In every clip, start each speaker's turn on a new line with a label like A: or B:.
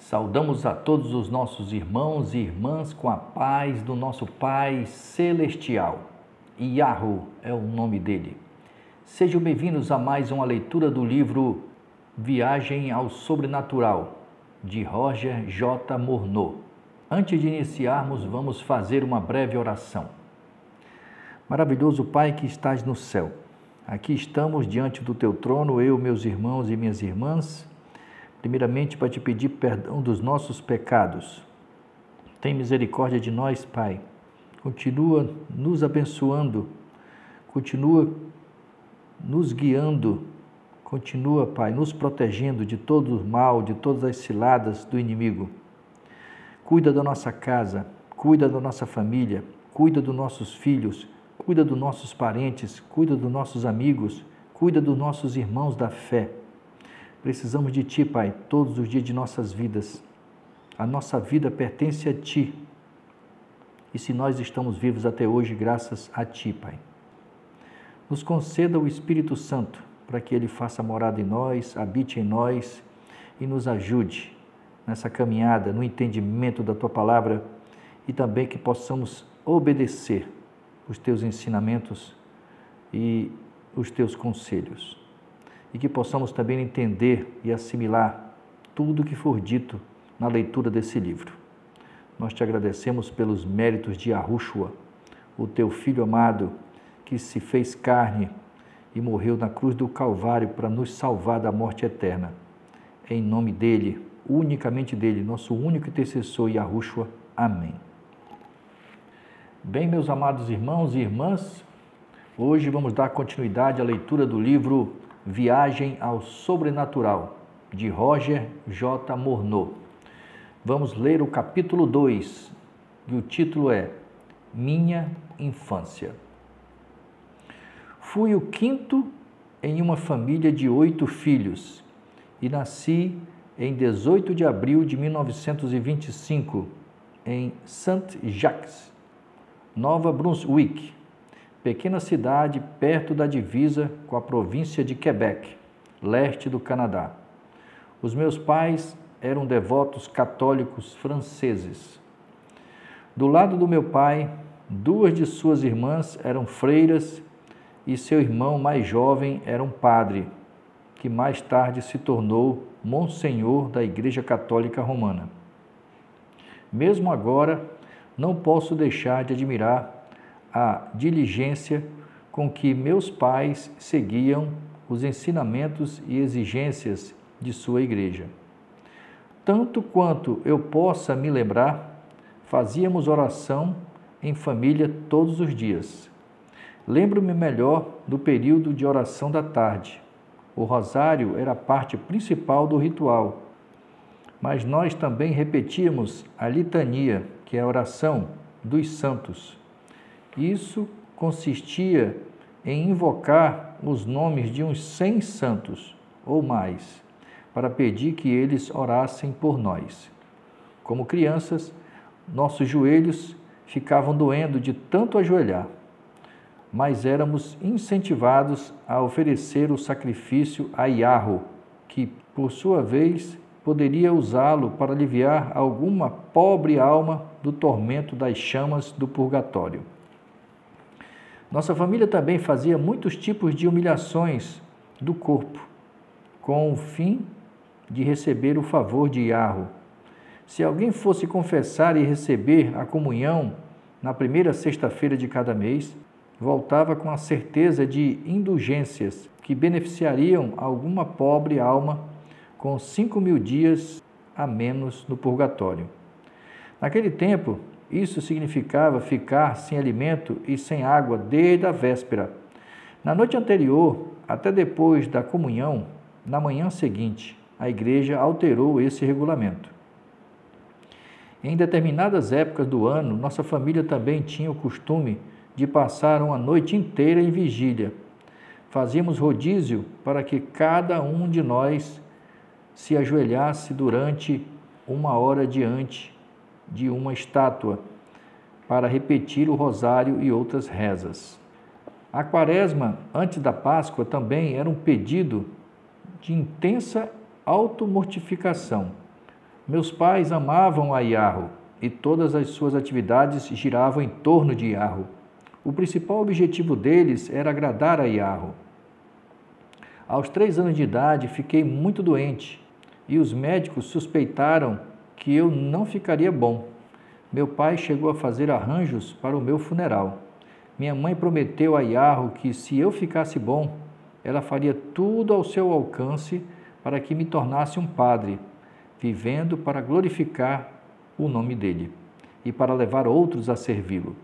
A: Saudamos a todos os nossos irmãos e irmãs com a paz do nosso Pai Celestial. Yahweh é o nome dele. Sejam bem-vindos a mais uma leitura do livro Viagem ao Sobrenatural, de Roger J. Morneau. Antes de iniciarmos, vamos fazer uma breve oração. Maravilhoso Pai que estás no céu, aqui estamos diante do teu trono, eu, meus irmãos e minhas irmãs, primeiramente para te pedir perdão dos nossos pecados. Tem misericórdia de nós, Pai. Continua nos abençoando, continua nos guiando, continua, Pai, nos protegendo de todo o mal, de todas as ciladas do inimigo. Cuida da nossa casa, cuida da nossa família, cuida dos nossos filhos, cuida dos nossos parentes, cuida dos nossos amigos, cuida dos nossos irmãos da fé. Precisamos de Ti, Pai, todos os dias de nossas vidas. A nossa vida pertence a Ti. E se nós estamos vivos até hoje, graças a Ti, Pai. Nos conceda o Espírito Santo, para que Ele faça morada em nós, habite em nós e nos ajude nessa caminhada, no entendimento da Tua Palavra e também que possamos obedecer os Teus ensinamentos e os Teus conselhos. E que possamos também entender e assimilar tudo o que for dito na leitura desse livro. Nós te agradecemos pelos méritos de Yahushua, o teu Filho amado, que se fez carne e morreu na cruz do Calvário para nos salvar da morte eterna. Em nome dele, unicamente dele, nosso único intercessor, Yahushua. Amém. Bem, meus amados irmãos e irmãs, hoje vamos dar continuidade à leitura do livro Viagem ao Sobrenatural, de Roger J. Morneau. Vamos ler o capítulo 2, e o título é Minha Infância. Fui o quinto em uma família de 8 filhos e nasci em 18 de abril de 1925 em Saint-Jacques, Nova Brunswick, pequena cidade perto da divisa com a província de Quebec, leste do Canadá. Os meus pais eram devotos católicos franceses. Do lado do meu pai, 2 de suas irmãs eram freiras e seu irmão mais jovem era um padre, que mais tarde se tornou monsenhor da Igreja Católica Romana. Mesmo agora, não posso deixar de admirar a diligência com que meus pais seguiam os ensinamentos e exigências de sua igreja. Tanto quanto eu possa me lembrar, fazíamos oração em família todos os dias. Lembro-me melhor do período de oração da tarde. O rosário era a parte principal do ritual, mas nós também repetíamos a litania, que é a oração dos santos. Isso consistia em invocar os nomes de uns 100 santos ou mais, para pedir que eles orassem por nós. Como crianças, nossos joelhos ficavam doendo de tanto ajoelhar, mas éramos incentivados a oferecer o sacrifício a Yahweh, que, por sua vez, poderia usá-lo para aliviar alguma pobre alma do tormento das chamas do purgatório. Nossa família também fazia muitos tipos de humilhações do corpo, com o fim de receber o favor de Yahweh. Se alguém fosse confessar e receber a comunhão na primeira sexta-feira de cada mês, voltava com a certeza de indulgências que beneficiariam alguma pobre alma com 5.000 dias a menos no purgatório. Naquele tempo, isso significava ficar sem alimento e sem água desde a véspera. Na noite anterior, até depois da comunhão, na manhã seguinte, a igreja alterou esse regulamento. Em determinadas épocas do ano, nossa família também tinha o costume de passar uma noite inteira em vigília. Fazíamos rodízio para que cada um de nós se ajoelhasse durante 1 hora diante de uma estátua para repetir o rosário e outras rezas. A quaresma, antes da Páscoa, também era um pedido de intensa automortificação, Meus pais amavam a Iarro e todas as suas atividades giravam em torno de Iarro. O principal objetivo deles era agradar a Iarro. Aos 3 anos de idade, fiquei muito doente e os médicos suspeitaram que eu não ficaria bom. Meu pai chegou a fazer arranjos para o meu funeral. Minha mãe prometeu a Iarro que, se eu ficasse bom, ela faria tudo ao seu alcance para que me tornasse um padre, vivendo para glorificar o nome dele e para levar outros a servi-lo.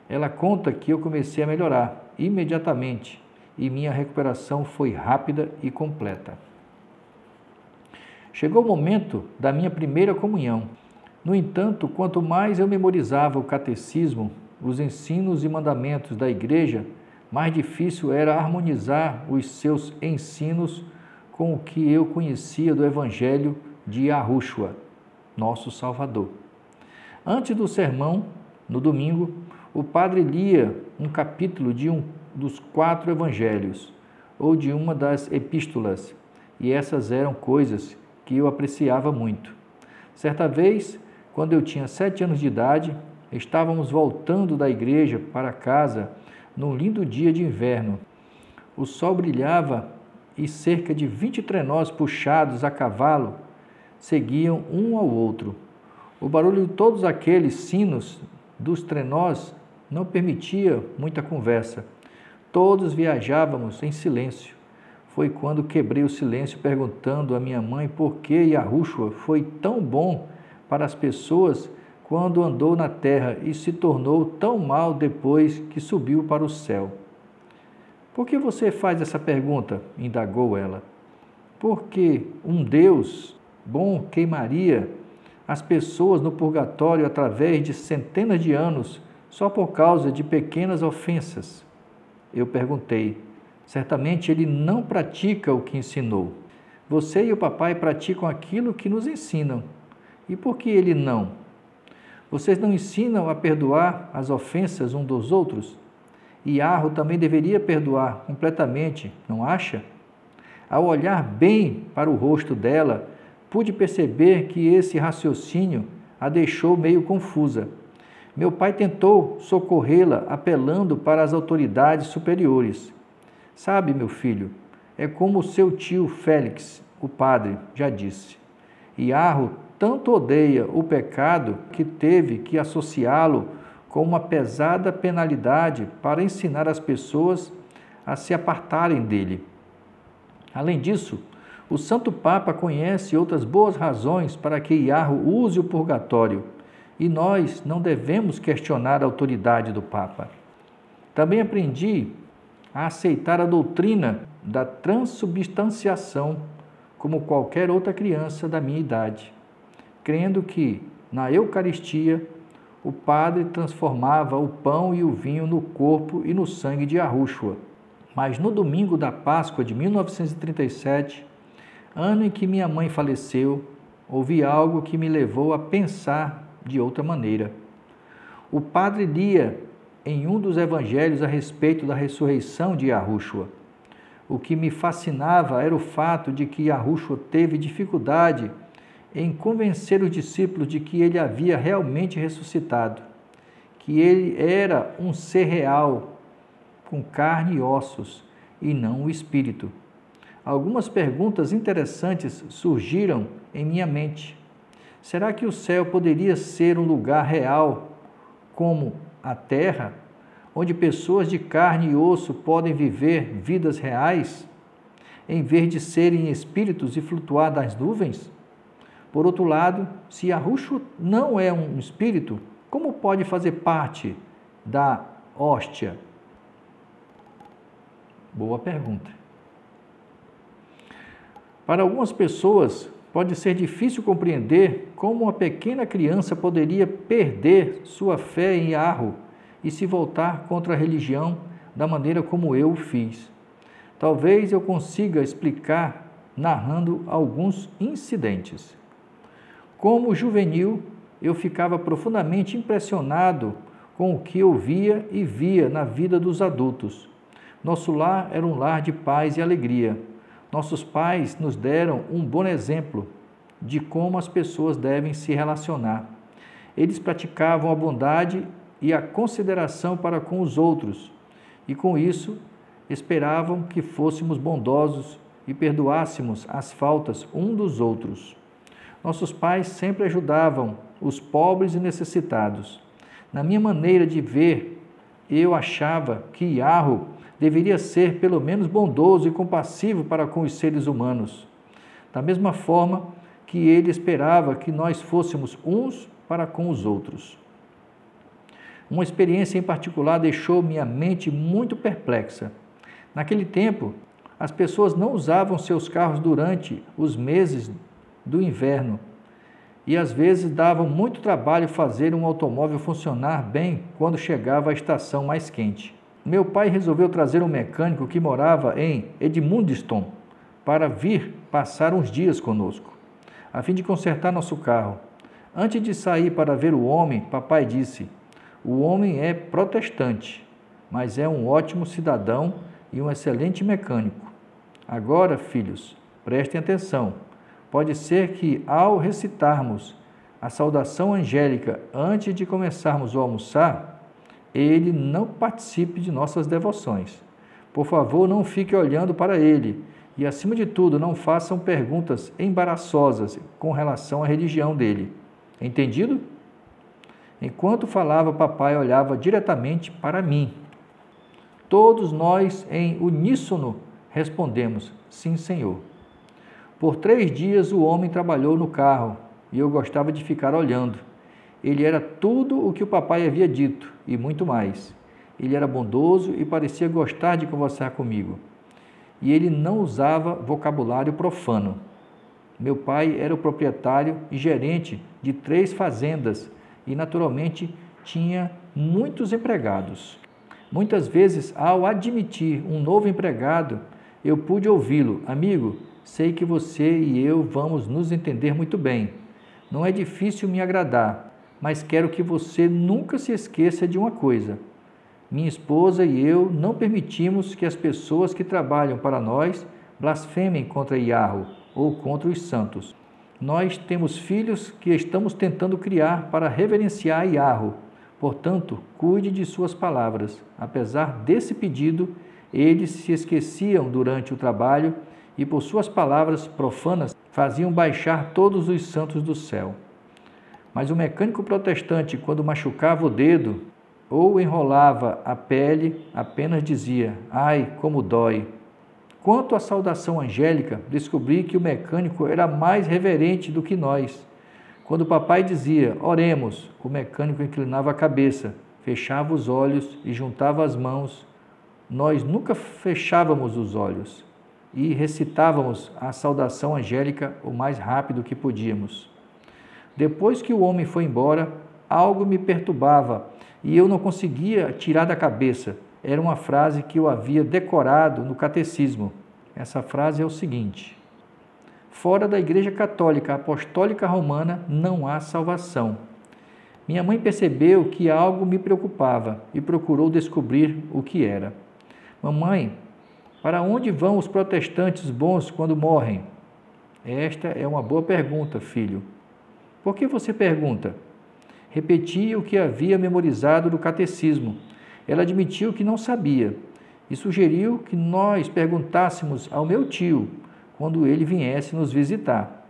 A: Ela conta que eu comecei a melhorar imediatamente e minha recuperação foi rápida e completa. Chegou o momento da minha primeira comunhão. No entanto, quanto mais eu memorizava o catecismo, os ensinos e mandamentos da igreja, mais difícil era harmonizar os seus ensinos com o que eu conhecia do Evangelho de Yahushua, nosso Salvador. Antes do sermão, no domingo, o padre lia um capítulo de um dos 4 evangelhos, ou de uma das epístolas, e essas eram coisas que eu apreciava muito. Certa vez, quando eu tinha 7 anos de idade, estávamos voltando da igreja para casa num lindo dia de inverno. O sol brilhava e cerca de 20 trenós puxados a cavalo seguiam um ao outro. O barulho de todos aqueles sinos dos trenós não permitia muita conversa. Todos viajávamos em silêncio. Foi quando quebrei o silêncio perguntando à minha mãe por que Yahushua foi tão bom para as pessoas quando andou na terra e se tornou tão mal depois que subiu para o céu. Por que você faz essa pergunta? Indagou ela. Porque um Deus bom queimaria as pessoas no purgatório através de centenas de anos só por causa de pequenas ofensas? Eu perguntei. Certamente ele não pratica o que ensinou. Você e o papai praticam aquilo que nos ensinam. E por que ele não? Vocês não ensinam a perdoar as ofensas uns dos outros? Iarro também deveria perdoar completamente, não acha? Ao olhar bem para o rosto dela, pude perceber que esse raciocínio a deixou meio confusa. Meu pai tentou socorrê-la apelando para as autoridades superiores. Sabe, meu filho, é como o seu tio Félix, o padre, já disse. Iarro tanto odeia o pecado que teve que associá-lo com uma pesada penalidade para ensinar as pessoas a se apartarem dele. Além disso, o Santo Papa conhece outras boas razões para que Iarro use o purgatório, e nós não devemos questionar a autoridade do Papa. Também aprendi a aceitar a doutrina da transubstanciação como qualquer outra criança da minha idade, crendo que, na Eucaristia, o padre transformava o pão e o vinho no corpo e no sangue de Yahushua. Mas no domingo da Páscoa de 1937, ano em que minha mãe faleceu, ouvi algo que me levou a pensar de outra maneira. O padre lia em um dos evangelhos a respeito da ressurreição de Yahushua. O que me fascinava era o fato de que Yahushua teve dificuldade em convencer os discípulos de que ele havia realmente ressuscitado, que ele era um ser real, com carne e ossos, e não o espírito. Algumas perguntas interessantes surgiram em minha mente. Será que o céu poderia ser um lugar real, como a terra, onde pessoas de carne e osso podem viver vidas reais, em vez de serem espíritos e flutuar nas nuvens? Por outro lado, se Yahushua não é um espírito, como pode fazer parte da hóstia? Boa pergunta. Para algumas pessoas, pode ser difícil compreender como uma pequena criança poderia perder sua fé em Yahu e se voltar contra a religião da maneira como eu o fiz. Talvez eu consiga explicar narrando alguns incidentes. Como juvenil, eu ficava profundamente impressionado com o que eu via e via na vida dos adultos. Nosso lar era um lar de paz e alegria. Nossos pais nos deram um bom exemplo de como as pessoas devem se relacionar. Eles praticavam a bondade e a consideração para com os outros, e com isso esperavam que fôssemos bondosos e perdoássemos as faltas um dos outros. Nossos pais sempre ajudavam os pobres e necessitados. Na minha maneira de ver, eu achava que Iarro deveria ser pelo menos bondoso e compassivo para com os seres humanos, da mesma forma que ele esperava que nós fôssemos uns para com os outros. Uma experiência em particular deixou minha mente muito perplexa. Naquele tempo, as pessoas não usavam seus carros durante os meses do inverno e às vezes davam muito trabalho fazer um automóvel funcionar bem quando chegava à estação mais quente. Meu pai resolveu trazer um mecânico que morava em Edmundston para vir passar uns dias conosco, a fim de consertar nosso carro. Antes de sair para ver o homem, papai disse: "O homem é protestante, mas é um ótimo cidadão e um excelente mecânico. Agora, filhos, prestem atenção. Pode ser que, ao recitarmos a saudação angélica antes de começarmos o almoçar, ele não participe de nossas devoções. Por favor, não fique olhando para ele e, acima de tudo, não façam perguntas embaraçosas com relação à religião dele. Entendido?" Enquanto falava, papai olhava diretamente para mim. Todos nós, em uníssono, respondemos: "Sim, senhor." Por 3 dias o homem trabalhou no carro e eu gostava de ficar olhando. Ele era tudo o que o papai havia dito e muito mais. Ele era bondoso e parecia gostar de conversar comigo. E ele não usava vocabulário profano. Meu pai era o proprietário e gerente de 3 fazendas e, naturalmente, tinha muitos empregados. Muitas vezes, ao admitir um novo empregado, eu pude ouvi-lo: "Amigo, sei que você e eu vamos nos entender muito bem. Não é difícil me agradar, mas quero que você nunca se esqueça de uma coisa. Minha esposa e eu não permitimos que as pessoas que trabalham para nós blasfemem contra Iarro ou contra os santos. Nós temos filhos que estamos tentando criar para reverenciar Iarro. Portanto, cuide de suas palavras." Apesar desse pedido, eles se esqueciam durante o trabalho e, por suas palavras profanas, faziam baixar todos os santos do céu. Mas o mecânico protestante, quando machucava o dedo ou enrolava a pele, apenas dizia: "Ai, como dói." Quanto à saudação angélica, descobri que o mecânico era mais reverente do que nós. Quando o papai dizia: "Oremos", o mecânico inclinava a cabeça, fechava os olhos e juntava as mãos. Nós nunca fechávamos os olhos e recitávamos a saudação angélica o mais rápido que podíamos. Depois que o homem foi embora, algo me perturbava e eu não conseguia tirar da cabeça. Era uma frase que eu havia decorado no catecismo. Essa frase é o seguinte: "Fora da Igreja Católica Apostólica Romana não há salvação." Minha mãe percebeu que algo me preocupava e procurou descobrir o que era. "Mamãe, para onde vão os protestantes bons quando morrem?" "Esta é uma boa pergunta, filho." "Por que você pergunta?" Repeti o que havia memorizado do catecismo. Ela admitiu que não sabia e sugeriu que nós perguntássemos ao meu tio quando ele viesse nos visitar.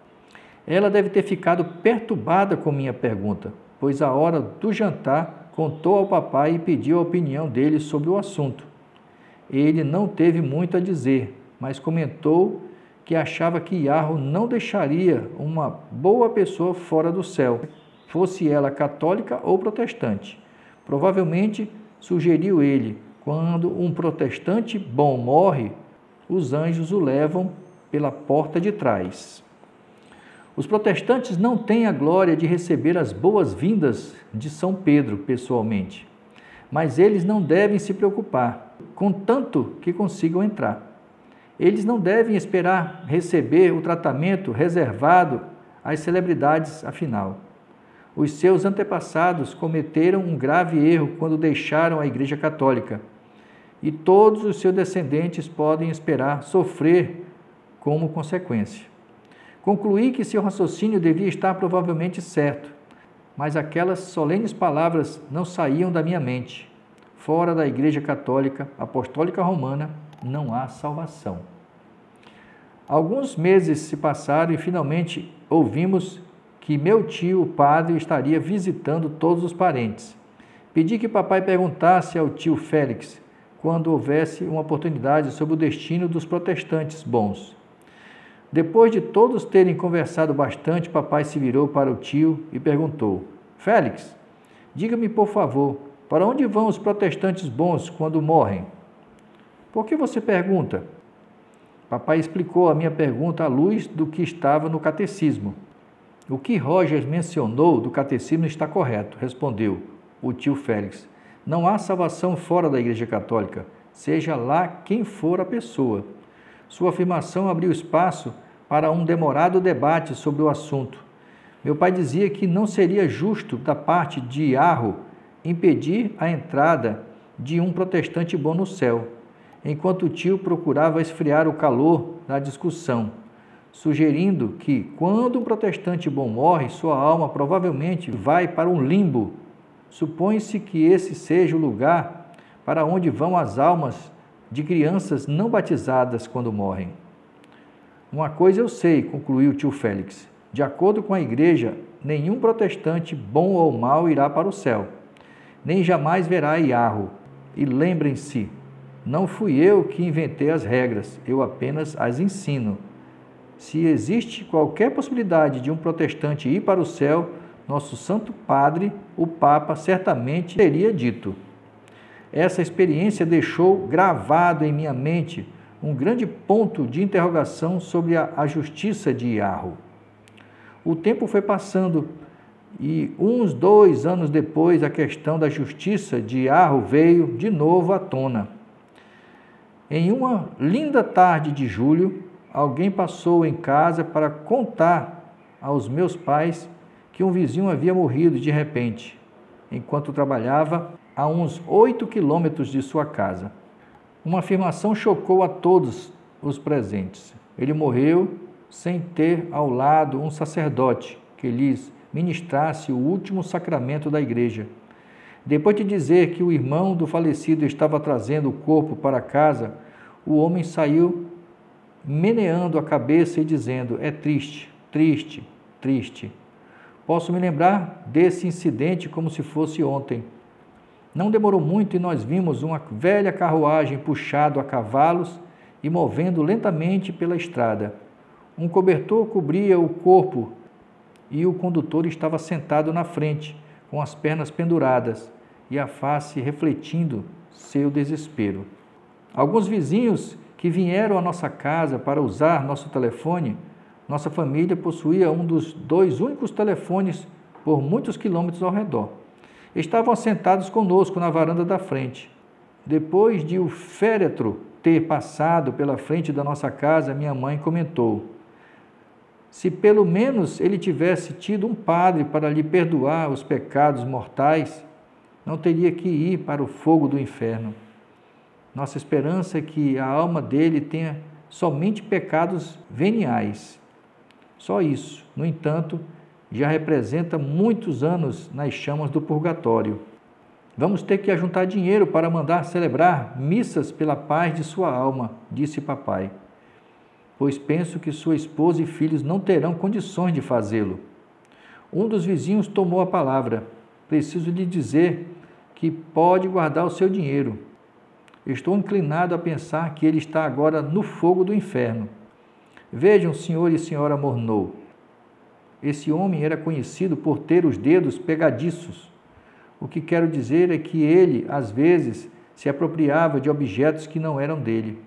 A: Ela deve ter ficado perturbada com minha pergunta, pois à hora do jantar contou ao papai e pediu a opinião dele sobre o assunto. Ele não teve muito a dizer, mas comentou que achava que Iarro não deixaria uma boa pessoa fora do céu, fosse ela católica ou protestante. Provavelmente, sugeriu ele, quando um protestante bom morre, os anjos o levam pela porta de trás. Os protestantes não têm a glória de receber as boas-vindas de São Pedro pessoalmente, mas eles não devem se preocupar, contanto que consigam entrar. Eles não devem esperar receber o tratamento reservado às celebridades, afinal. Os seus antepassados cometeram um grave erro quando deixaram a Igreja Católica, e todos os seus descendentes podem esperar sofrer como consequência. Concluí que seu raciocínio devia estar provavelmente certo, mas aquelas solenes palavras não saíam da minha mente. Fora da Igreja Católica Apostólica Romana não há salvação. Alguns meses se passaram e finalmente ouvimos que meu tio, o padre, estaria visitando todos os parentes. Pedi que papai perguntasse ao tio Félix quando houvesse uma oportunidade sobre o destino dos protestantes bons. Depois de todos terem conversado bastante, papai se virou para o tio e perguntou: Félix, diga-me por favor, para onde vão os protestantes bons quando morrem? Por que você pergunta? Papai explicou a minha pergunta à luz do que estava no catecismo. O que Rogers mencionou do catecismo está correto, respondeu o tio Félix. Não há salvação fora da Igreja Católica, seja lá quem for a pessoa. Sua afirmação abriu espaço para um demorado debate sobre o assunto. Meu pai dizia que não seria justo da parte de Yarrow impedir a entrada de um protestante bom no céu, enquanto o tio procurava esfriar o calor da discussão, sugerindo que, quando um protestante bom morre, sua alma provavelmente vai para um limbo. Supõe-se que esse seja o lugar para onde vão as almas de crianças não batizadas quando morrem. Uma coisa eu sei, concluiu o tio Félix. De acordo com a igreja, nenhum protestante, bom ou mau, irá para o céu, nem jamais verá Yarrow. E lembrem-se, não fui eu que inventei as regras, eu apenas as ensino. Se existe qualquer possibilidade de um protestante ir para o céu, nosso Santo Padre, o Papa, certamente teria dito. Essa experiência deixou gravado em minha mente um grande ponto de interrogação sobre a justiça de Yarrow. O tempo foi passando e uns 2 anos depois a questão da justiça de Yarrow veio de novo à tona. Em uma linda tarde de julho, alguém passou em casa para contar aos meus pais que um vizinho havia morrido de repente, enquanto trabalhava a uns 8 quilômetros de sua casa. Uma afirmação chocou a todos os presentes. Ele morreu sem ter ao lado um sacerdote que lhes ministrasse o último sacramento da igreja. Depois de dizer que o irmão do falecido estava trazendo o corpo para casa, o homem saiu meneando a cabeça e dizendo: é triste, triste, triste. Posso me lembrar desse incidente como se fosse ontem. Não demorou muito e nós vimos uma velha carruagem puxada a cavalos e movendo lentamente pela estrada. Um cobertor cobria o corpo e o condutor estava sentado na frente, com as pernas penduradas e a face refletindo seu desespero. Alguns vizinhos que vieram à nossa casa para usar nosso telefone, nossa família possuía um dos 2 únicos telefones por muitos quilômetros ao redor. Estavam assentados conosco na varanda da frente. Depois de o féretro ter passado pela frente da nossa casa, minha mãe comentou: se pelo menos ele tivesse tido um padre para lhe perdoar os pecados mortais, não teria que ir para o fogo do inferno. Nossa esperança é que a alma dele tenha somente pecados veniais. Só isso, no entanto, já representa muitos anos nas chamas do purgatório. Vamos ter que ajuntar dinheiro para mandar celebrar missas pela paz de sua alma, disse papai, pois penso que sua esposa e filhos não terão condições de fazê-lo. Um dos vizinhos tomou a palavra. Preciso lhe dizer que pode guardar o seu dinheiro. Estou inclinado a pensar que ele está agora no fogo do inferno. Vejam, senhor e senhora Morneau. Esse homem era conhecido por ter os dedos pegadiços. O que quero dizer é que ele, às vezes, se apropriava de objetos que não eram dele.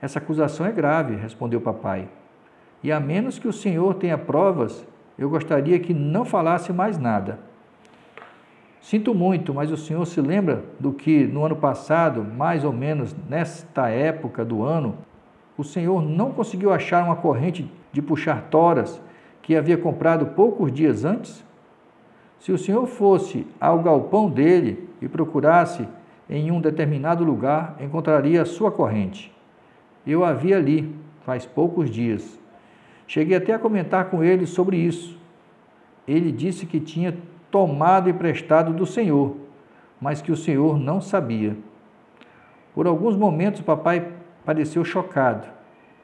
A: Essa acusação é grave, respondeu papai. E a menos que o senhor tenha provas, eu gostaria que não falasse mais nada. Sinto muito, mas o senhor se lembra do que no ano passado, mais ou menos nesta época do ano, o senhor não conseguiu achar uma corrente de puxar toras que havia comprado poucos dias antes? Se o senhor fosse ao galpão dele e procurasse em um determinado lugar, encontraria a sua corrente. Eu a vi ali, faz poucos dias. Cheguei até a comentar com ele sobre isso. Ele disse que tinha tomado emprestado do Senhor, mas que o Senhor não sabia. Por alguns momentos, papai pareceu chocado,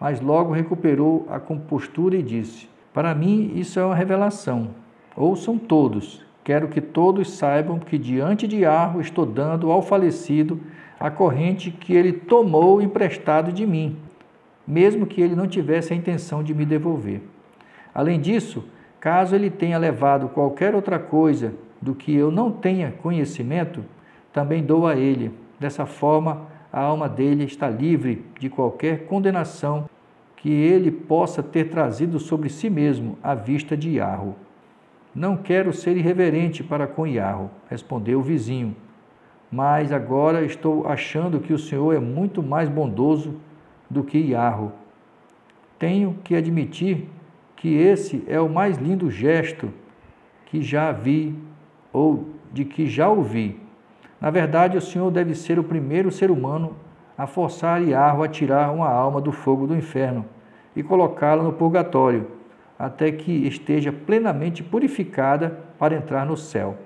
A: mas logo recuperou a compostura e disse: para mim, isso é uma revelação. Ouçam todos. Quero que todos saibam que diante de Yarro estou dando ao falecido a corrente que ele tomou emprestado de mim, mesmo que ele não tivesse a intenção de me devolver. Além disso, caso ele tenha levado qualquer outra coisa do que eu não tenha conhecimento, também dou a ele. Dessa forma, a alma dele está livre de qualquer condenação que ele possa ter trazido sobre si mesmo à vista de Yarro. Não quero ser irreverente para com Yarro, respondeu o vizinho, mas agora estou achando que o Senhor é muito mais bondoso do que Yarro. Tenho que admitir que esse é o mais lindo gesto que já vi ou de que já ouvi. Na verdade, o Senhor deve ser o primeiro ser humano a forçar Yarro a tirar uma alma do fogo do inferno e colocá-la no purgatório, até que esteja plenamente purificada para entrar no céu.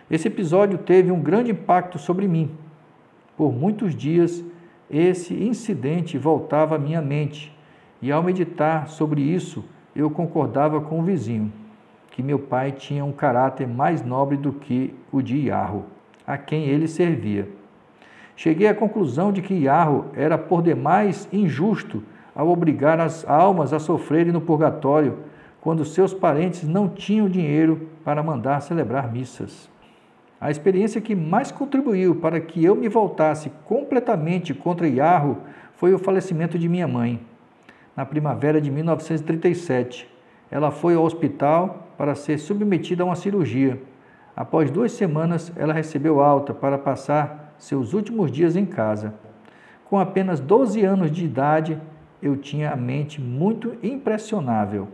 A: Esse episódio teve um grande impacto sobre mim. Por muitos dias, esse incidente voltava à minha mente, e ao meditar sobre isso, eu concordava com o vizinho, que meu pai tinha um caráter mais nobre do que o de Yarro, a quem ele servia. Cheguei à conclusão de que Yarro era por demais injusto ao obrigar as almas a sofrerem no purgatório, quando seus parentes não tinham dinheiro para mandar celebrar missas. A experiência que mais contribuiu para que eu me voltasse completamente contra Yarro foi o falecimento de minha mãe. Na primavera de 1937, ela foi ao hospital para ser submetida a uma cirurgia. Após 2 semanas, ela recebeu alta para passar seus últimos dias em casa. Com apenas 12 anos de idade, eu tinha a mente muito impressionável.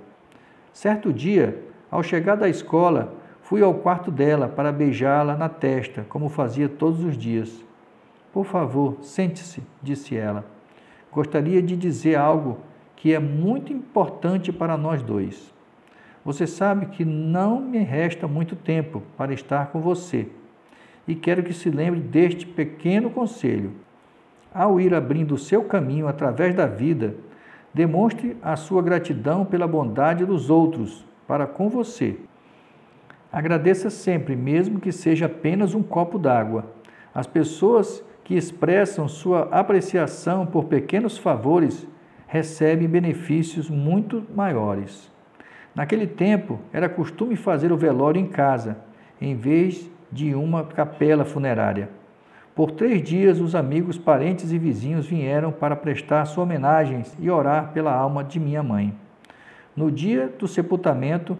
A: Certo dia, ao chegar da escola, fui ao quarto dela para beijá-la na testa, como fazia todos os dias. Por favor, sente-se, disse ela. Gostaria de dizer algo que é muito importante para nós dois. Você sabe que não me resta muito tempo para estar com você, e quero que se lembre deste pequeno conselho. Ao ir abrindo o seu caminho através da vida, demonstre a sua gratidão pela bondade dos outros para com você. Agradeça sempre, mesmo que seja apenas um copo d'água. As pessoas que expressam sua apreciação por pequenos favores recebem benefícios muito maiores. Naquele tempo, era costume fazer o velório em casa, em vez de uma capela funerária. Por 3 dias, os amigos, parentes e vizinhos vieram para prestar suas homenagens e orar pela alma de minha mãe. No dia do sepultamento,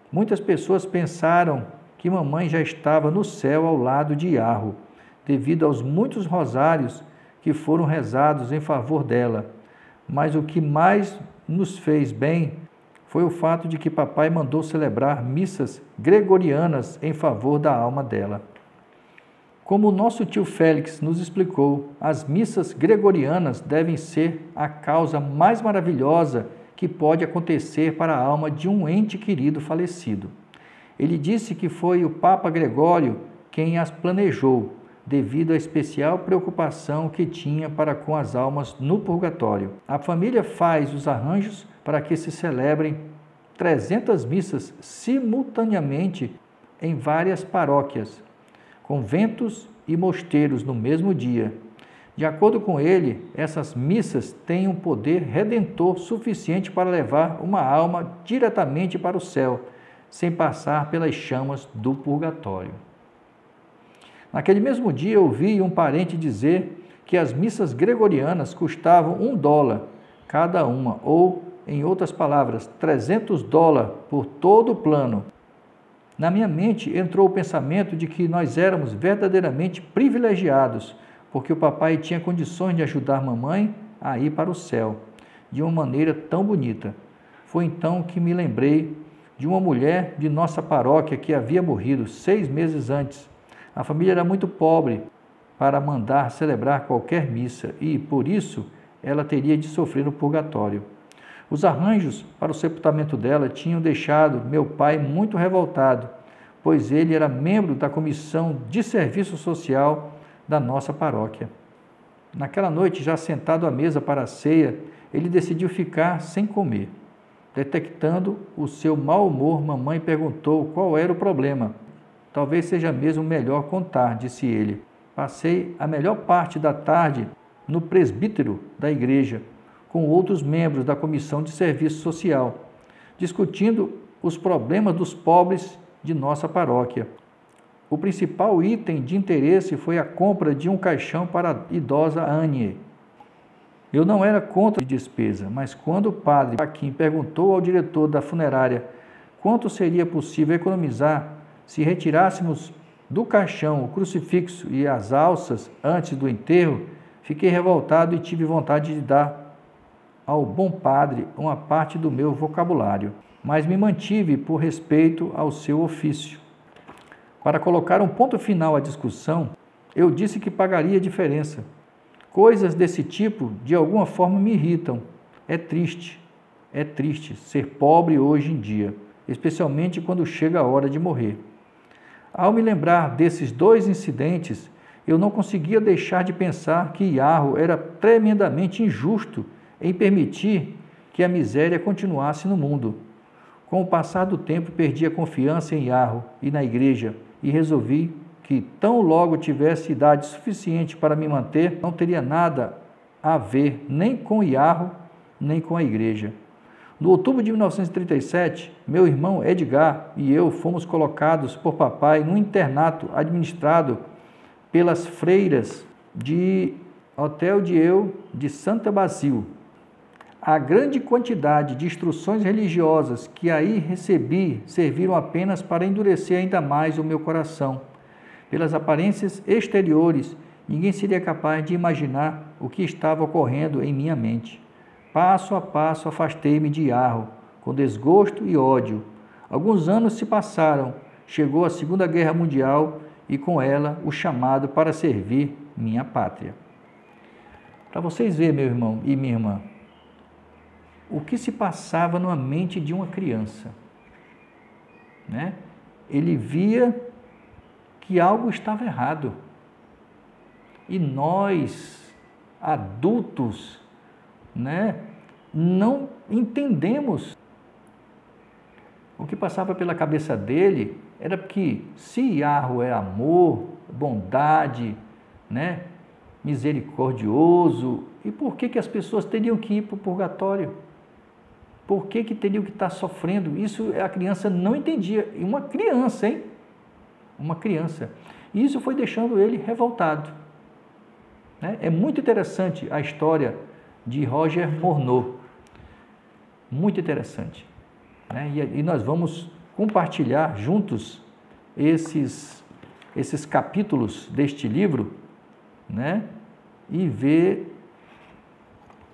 A: muitas pessoas pensaram que mamãe já estava no céu ao lado de Yarro, devido aos muitos rosários que foram rezados em favor dela. Mas o que mais nos fez bem foi o fato de que papai mandou celebrar missas gregorianas em favor da alma dela. Como o nosso tio Félix nos explicou, as missas gregorianas devem ser a causa mais maravilhosa que pode acontecer para a alma de um ente querido falecido. Ele disse que foi o Papa Gregório quem as planejou, devido à especial preocupação que tinha para com as almas no purgatório. A família faz os arranjos para que se celebrem 300 missas simultaneamente em várias paróquias, conventos e mosteiros no mesmo dia. De acordo com ele, essas missas têm um poder redentor suficiente para levar uma alma diretamente para o céu, sem passar pelas chamas do purgatório. Naquele mesmo dia, ouvi um parente dizer que as missas gregorianas custavam $1 cada uma, ou, em outras palavras, $300 por todo o plano. Na minha mente entrou o pensamento de que nós éramos verdadeiramente privilegiados, porque o papai tinha condições de ajudar mamãe a ir para o céu, de uma maneira tão bonita. Foi então que me lembrei de uma mulher de nossa paróquia que havia morrido 6 meses antes. A família era muito pobre para mandar celebrar qualquer missa e, por isso, ela teria de sofrer no purgatório. Os arranjos para o sepultamento dela tinham deixado meu pai muito revoltado, pois ele era membro da comissão de serviço social da nossa paróquia. Naquela noite, já sentado à mesa para a ceia, ele decidiu ficar sem comer. Detectando o seu mau humor, mamãe perguntou qual era o problema. Talvez seja mesmo melhor contar, disse ele. Passei a melhor parte da tarde no presbítero da igreja, com outros membros da comissão de serviço social, discutindo os problemas dos pobres de nossa paróquia. O principal item de interesse foi a compra de um caixão para a idosa Annie. Eu não era contra a despesa, mas quando o padre Joaquim perguntou ao diretor da funerária quanto seria possível economizar se retirássemos do caixão o crucifixo e as alças antes do enterro, fiquei revoltado e tive vontade de dar ao bom padre uma parte do meu vocabulário, mas me mantive por respeito ao seu ofício. Para colocar um ponto final à discussão, eu disse que pagaria a diferença. Coisas desse tipo, de alguma forma, me irritam. É triste ser pobre hoje em dia, especialmente quando chega a hora de morrer. Ao me lembrar desses dois incidentes, eu não conseguia deixar de pensar que Iarro era tremendamente injusto em permitir que a miséria continuasse no mundo. Com o passar do tempo, perdi a confiança em Iarro e na igreja e resolvi que, tão logo tivesse idade suficiente para me manter, não teria nada a ver nem com Iarro, nem com a igreja. No outubro de 1937, meu irmão Edgar e eu fomos colocados por papai num internato administrado pelas freiras de Hotel de Santa Basil. A grande quantidade de instruções religiosas que aí recebi serviram apenas para endurecer ainda mais o meu coração. Pelas aparências exteriores, ninguém seria capaz de imaginar o que estava ocorrendo em minha mente. Passo a passo afastei-me de Iarro, com desgosto e ódio. Alguns anos se passaram, chegou a Segunda Guerra Mundial e com ela o chamado para servir minha pátria. Para vocês verem, meu irmão e minha irmã, o que se passava na mente de uma criança, né? Ele via que algo estava errado. E nós, adultos, né, não entendemos. O que passava pela cabeça dele era que se Iarro é amor, bondade, né, misericordioso, e por que as pessoas teriam que ir para o purgatório? Por que teriam que estar sofrendo? Isso a criança não entendia. E uma criança, hein? Uma criança. E isso foi deixando ele revoltado. Né? É muito interessante a história de Roger Morneau. Muito interessante. Né? E nós vamos compartilhar juntos esses capítulos deste livro, né? E ver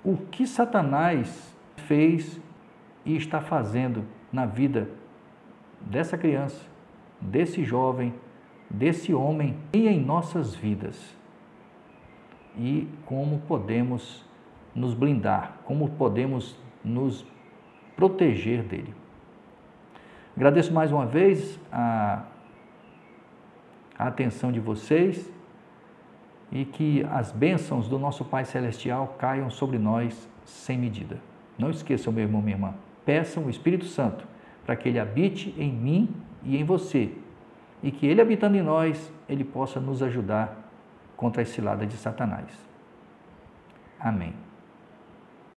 A: o que Satanás fez e está fazendo na vida dessa criança, desse jovem, desse homem e em nossas vidas. E como podemos nos blindar, como podemos nos proteger dele. Agradeço mais uma vez a atenção de vocês e que as bênçãos do nosso Pai Celestial caiam sobre nós sem medida. Não esqueçam, meu irmão, minha irmã, peçam o Espírito Santo para que ele habite em mim e em você e que ele habitando em nós, ele possa nos ajudar contra as ciladas de Satanás. Amém.